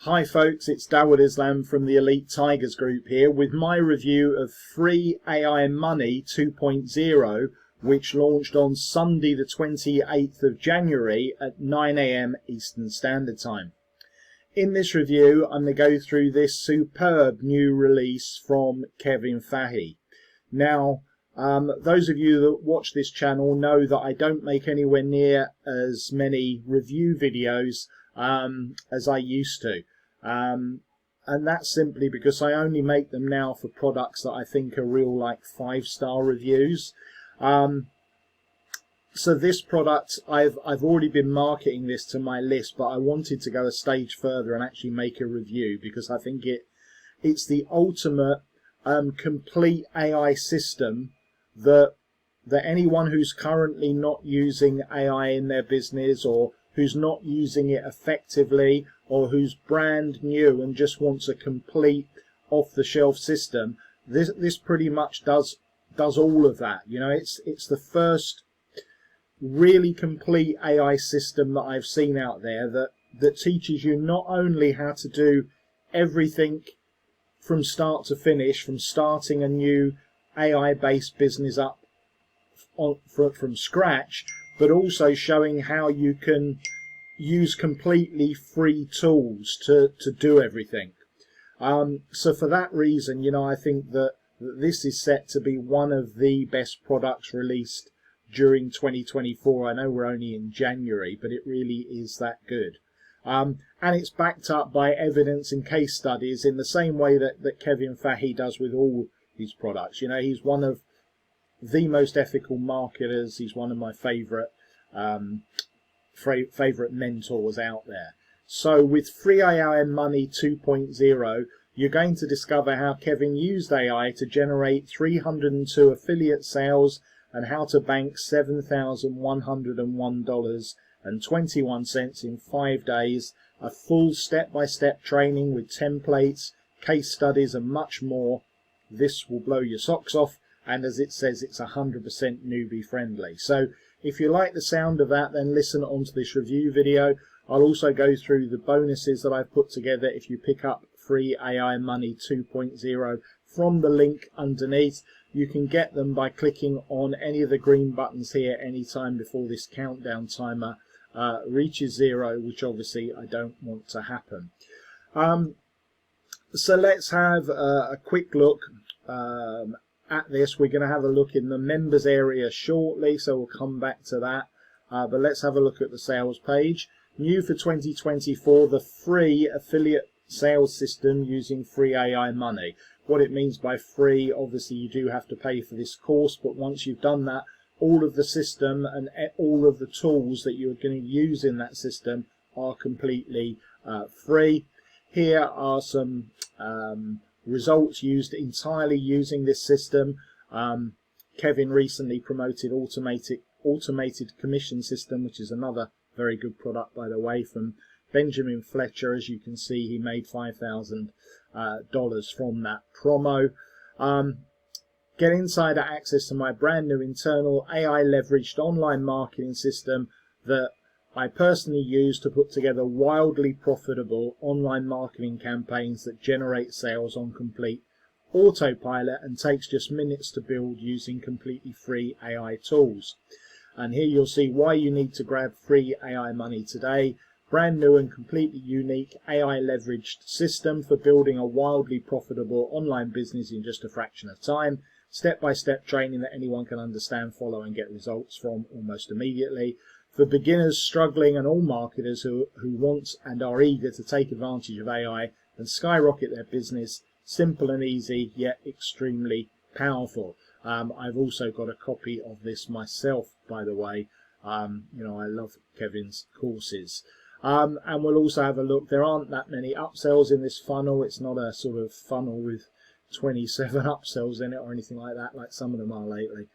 Hi folks, it's Dawud Islam from the Elite Tigers Group here with my review of FreeA.I.Money 2.0, which launched on Sunday the 28th of January at 9 AM Eastern Standard Time. In this review, I'm going to go through this superb new release from Kevin Fahey. Now, those of you that watch this channel know that I don't make anywhere near as many review videos as I used to. And that's simply because I only make them now for products that I think are real, like 5-star reviews. So this product, I've already been marketing this to my list, but I wanted to go a stage further and actually make a review because I think it's the ultimate complete AI system that anyone who's currently not using AI in their business, or who's not using it effectively, or who's brand new and just wants a complete off-the-shelf system, this pretty much does all of that. You know, it's the first really complete AI system that I've seen out there that teaches you not only how to do everything from start to finish, from starting a new AI-based business up from scratch, but also showing how you can use completely free tools to do everything. So for that reason, you know, I think that this is set to be one of the best products released during 2024. I know we're only in January, but it really is that good. And it's backed up by evidence and case studies in the same way that Kevin Fahey does with all his products. You know, he's one of the most ethical marketers. He's one of my favorite mentors out there. So with FreeA.I.Money 2.0, you're going to discover how Kevin used AI to generate 302 affiliate sales and how to bank $7,101.21 in 5 days, a full step-by-step training with templates, case studies and much more. This will blow your socks off, and as it says, it's 100% newbie friendly. So if you like the sound of that, then listen on to this review video. I'll also go through the bonuses that I've put together if you pick up FreeA.I.Money 2.0 from the link underneath. You can get them by clicking on any of the green buttons here anytime before this countdown timer reaches 0, which obviously I don't want to happen. So let's have a quick look at this. We're going to have a look in the members area shortly, so we'll come back to that. But let's have a look at the sales page. New for 2024, the free affiliate sales system using FreeA.I.Money. What it means by free, obviously you do have to pay for this course, but once you've done that, all of the system and all of the tools that you're going to use in that system are completely free. Here are some results used entirely using this system. Kevin recently promoted automated commission system, which is another very good product, by the way, from Benjamin Fletcher. As you can see, he made $5,000 from that promo. Get insider access to my brand new internal AI leveraged online marketing system that I personally use to put together wildly profitable online marketing campaigns that generate sales on complete autopilot and takes just minutes to build using completely free AI tools. And here you'll see why you need to grab FreeA.I.Money today. Brand new and completely unique AI leveraged system for building a wildly profitable online business in just a fraction of time. Step-by-step training that anyone can understand, follow and get results from almost immediately. For beginners struggling and all marketers who want and are eager to take advantage of AI and skyrocket their business. Simple and easy, yet extremely powerful. I've also got a copy of this myself, by the way. You know, I love Kevin's courses. And we'll also have a look. There aren't that many upsells in this funnel. It's not a sort of funnel with 27 upsells in it or anything like that, like some of them are lately.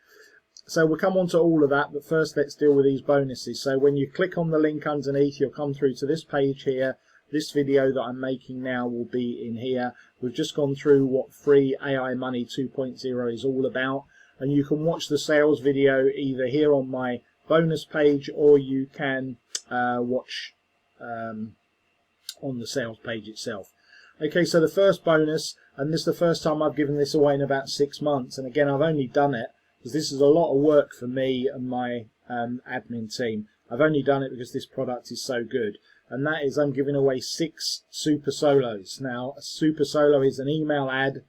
So we'll come on to all of that, but first let's deal with these bonuses. So when you click on the link underneath, you'll come through to this page here. This video that I'm making now will be in here. We've just gone through what FreeA.I.Money 2.0 is all about, and you can watch the sales video either here on my bonus page, or you can watch on the sales page itself. Okay, so the first bonus, and this is the first time I've given this away in about 6 months, and again I've only done it because this is a lot of work for me and my admin team. I've only done it because this product is so good, and that is I'm giving away 6 super solos. Now a super solo is an email ad,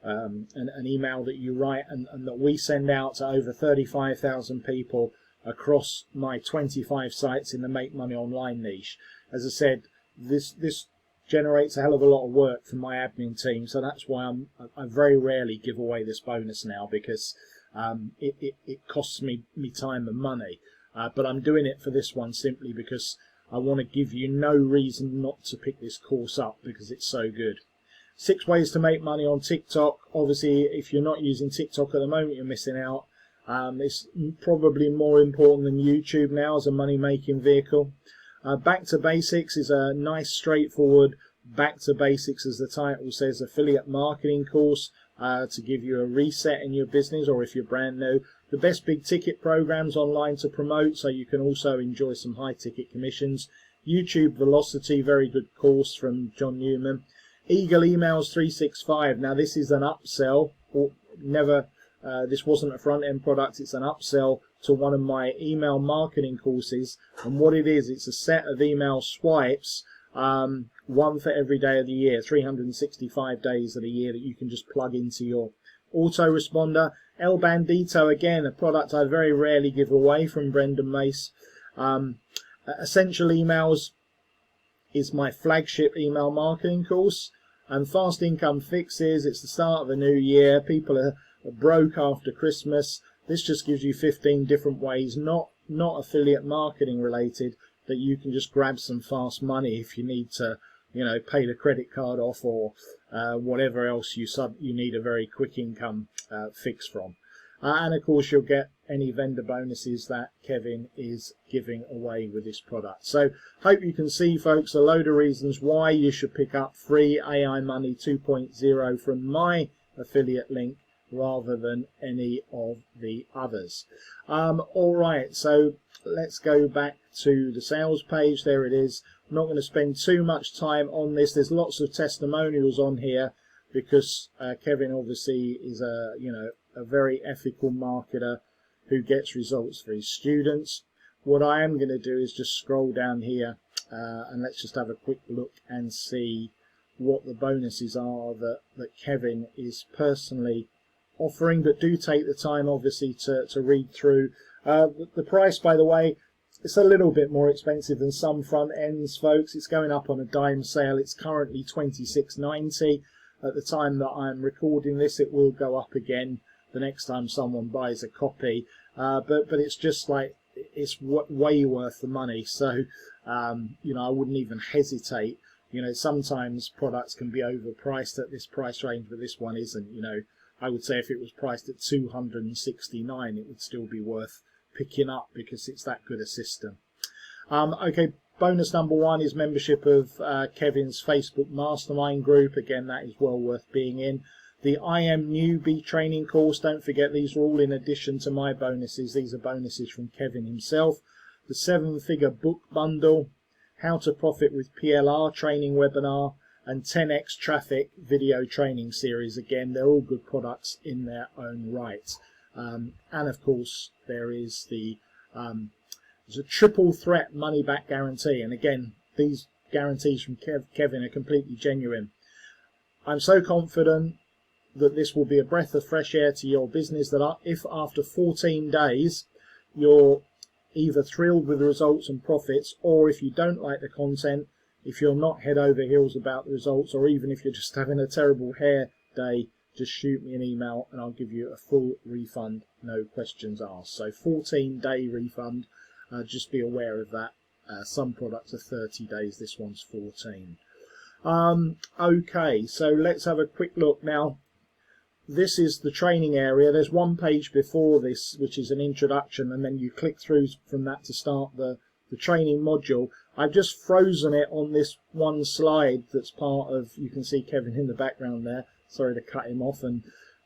an email that you write and that we send out to over 35,000 people across my 25 sites in the Make Money Online niche. As I said, this generates a hell of a lot of work for my admin team, so that's why I very rarely give away this bonus now, because it costs me time and money. But I'm doing it for this one simply because I want to give you no reason not to pick this course up, because it's so good. 6 ways to make money on TikTok. Obviously, if you're not using TikTok at the moment, you're missing out. It's probably more important than YouTube now as a money-making vehicle. Back to Basics is a nice, straightforward, back to basics, as the title says, affiliate marketing course to give you a reset in your business, or if you're brand new. The best big ticket programs online to promote, so you can also enjoy some high ticket commissions. YouTube Velocity, very good course from John Newman. Eagle Emails 365. Now this is an upsell, or this wasn't a front end product, it's an upsell to one of my email marketing courses. And what it is, it's a set of email swipes, one for every day of the year, 365 days of the year, that you can just plug into your autoresponder. El Bandito, again, a product I very rarely give away, from Brendan Mace. Essential Emails is my flagship email marketing course. And Fast Income Fixes, it's the start of a new year, people are broke after Christmas. This just gives you 15 different ways, not affiliate marketing related, that you can just grab some fast money if you need to, pay the credit card off, or whatever else you need a very quick income fix from. And of course you'll get any vendor bonuses that Kevin is giving away with this product. So hope you can see, folks, a load of reasons why you should pick up FreeA.I.Money 2.0 from my affiliate link rather than any of the others. Alright, so let's go back to the sales page. There it is. I'm not going to spend too much time on this. There's lots of testimonials on here because Kevin obviously is a very ethical marketer who gets results for his students. What I am going to do is just scroll down here and let's just have a quick look and see what the bonuses are that Kevin is personally offering. But do take the time obviously to read through. The price, by the way, it's a little bit more expensive than some front ends, folks. It's going up on a dime sale. It's currently $26.90 at the time that I'm recording this. It will go up again the next time someone buys a copy, but it's just like, it's way worth the money. So I wouldn't even hesitate. Sometimes products can be overpriced at this price range, but this one isn't. I would say if it was priced at $269, it would still be worth picking up because it's that good a system. Okay, bonus number 1 is membership of Kevin's Facebook Mastermind group. Again, that is well worth being in. The I Am Newbie training course, don't forget, these are all in addition to my bonuses. These are bonuses from Kevin himself. The 7-figure book bundle, how to profit with PLR training webinar, and 10x traffic video training series. Again, they're all good products in their own right. And of course, there is there's a triple threat money back guarantee. And again, these guarantees from Kevin are completely genuine. I'm so confident that this will be a breath of fresh air to your business that if after 14 days you're either thrilled with the results and profits, or if you don't like the content, if you're not head over heels about the results, or even if you're just having a terrible hair day, just shoot me an email and I'll give you a full refund, no questions asked. So 14-day refund, just be aware of that. Some products are 30 days, this one's 14. Okay, so let's have a quick look now. This is the training area. There's one page before this which is an introduction, and then you click through from that to start the training module. I've just frozen it on this one slide that's part of, you can see Kevin in the background there. Sorry to cut him off and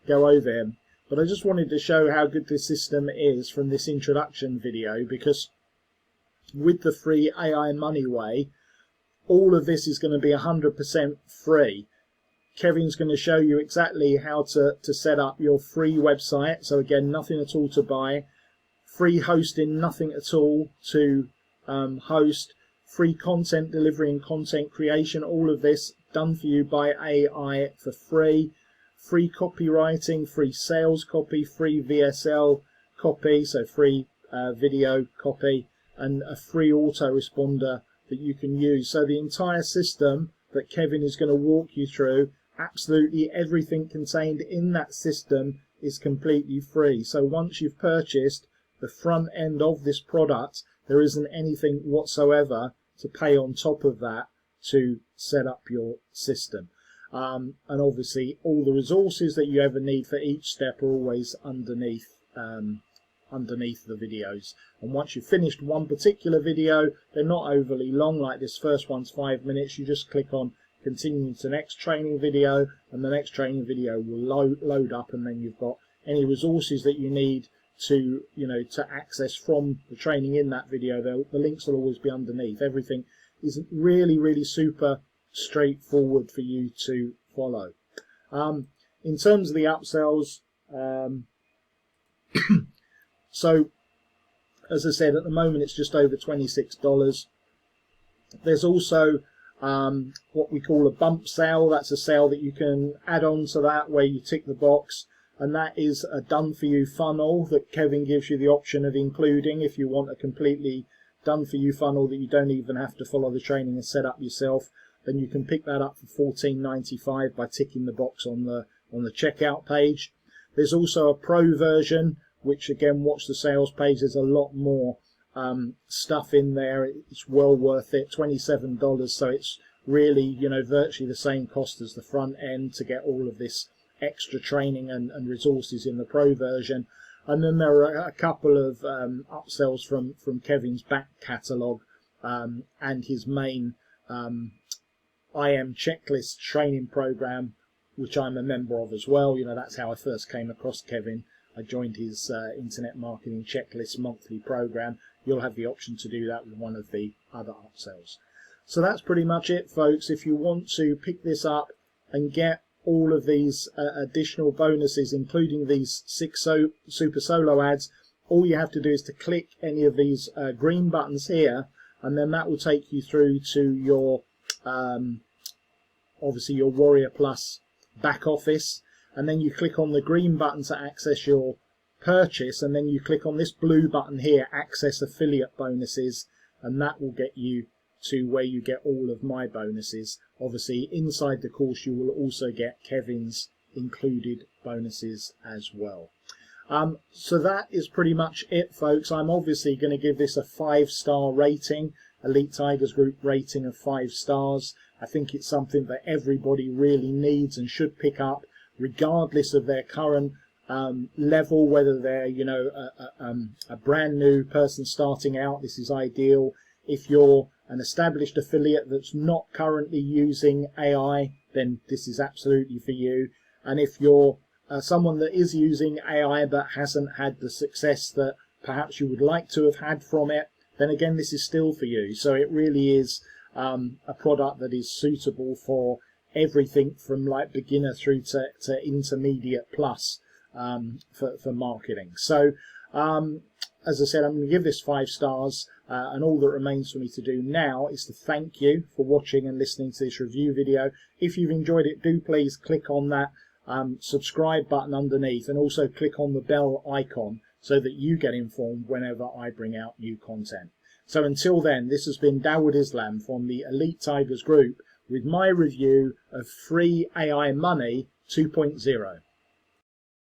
go over him. But I just wanted to show how good this system is from this introduction video, because with the FreeA.I.Money way, all of this is going to be 100% free. Kevin's going to show you exactly how to set up your free website. So again, nothing at all to buy, free hosting, nothing at all to host, free content delivery and content creation, all of this done for you by AI for free. Free copywriting, free sales copy, free VSL copy, so free video copy, and a free autoresponder that you can use. So the entire system that Kevin is going to walk you through, absolutely everything contained in that system is completely free. So once you've purchased the front end of this product, there isn't anything whatsoever to pay on top of that to set up your system. And obviously all the resources that you ever need for each step are always underneath the videos. And once you've finished one particular video, they're not overly long, like this first one's 5 minutes. You just click on continue to the next training video, and the next training video will load up, and then you've got any resources that you need to to access from the training in that video. The links will always be underneath. Everything is really super straightforward for you to follow. In terms of the upsells, so as I said, at the moment it's just over $26. There's also what we call a bump sale. That's a sale that you can add on to that, where you tick the box, and that is a done for you funnel that Kevin gives you the option of including. If you want a completely done for you funnel that you don't even have to follow the training and set up yourself, then you can pick that up for $14.95 by ticking the box on the checkout page. There's also a pro version, which again, watch the sales page. There's a lot more stuff in there. It's well worth it. $27, so it's really virtually the same cost as the front end to get all of this extra training and resources in the pro version. And then there are a couple of upsells from Kevin's back catalogue and his main IM checklist training program, which I'm a member of as well. That's how I first came across Kevin. I joined his Internet Marketing Checklist monthly program. You'll have the option to do that with one of the other upsells. So that's pretty much it, folks. If you want to pick this up and get all of these additional bonuses, including these 6 super solo ads, all you have to do is to click any of these green buttons here, and then that will take you through to your obviously your Warrior Plus back office, and then you click on the green button to access your purchase, and then you click on this blue button here, access affiliate bonuses, and that will get you to where you get all of my bonuses. Obviously inside the course you will also get Kevin's included bonuses as well. So that is pretty much it, folks. I'm obviously going to give this a 5-star rating, Elite Tigers Group rating of 5 stars. I think it's something that everybody really needs and should pick up, regardless of their current level, whether they're a brand new person starting out. This is ideal. If you're an established affiliate that's not currently using AI, then this is absolutely for you. And if you're someone that is using AI but hasn't had the success that perhaps you would like to have had from it, then again, this is still for you. So it really is a product that is suitable for everything from like beginner through to intermediate plus for marketing. So as I said, I'm going to give this 5 stars, and all that remains for me to do now is to thank you for watching and listening to this review video. If you've enjoyed it, do please click on that subscribe button underneath, and also click on the bell icon so that you get informed whenever I bring out new content. So until then, this has been Dawud Islam from the Elite Tigers Group with my review of FreeA.I.Money 2.0.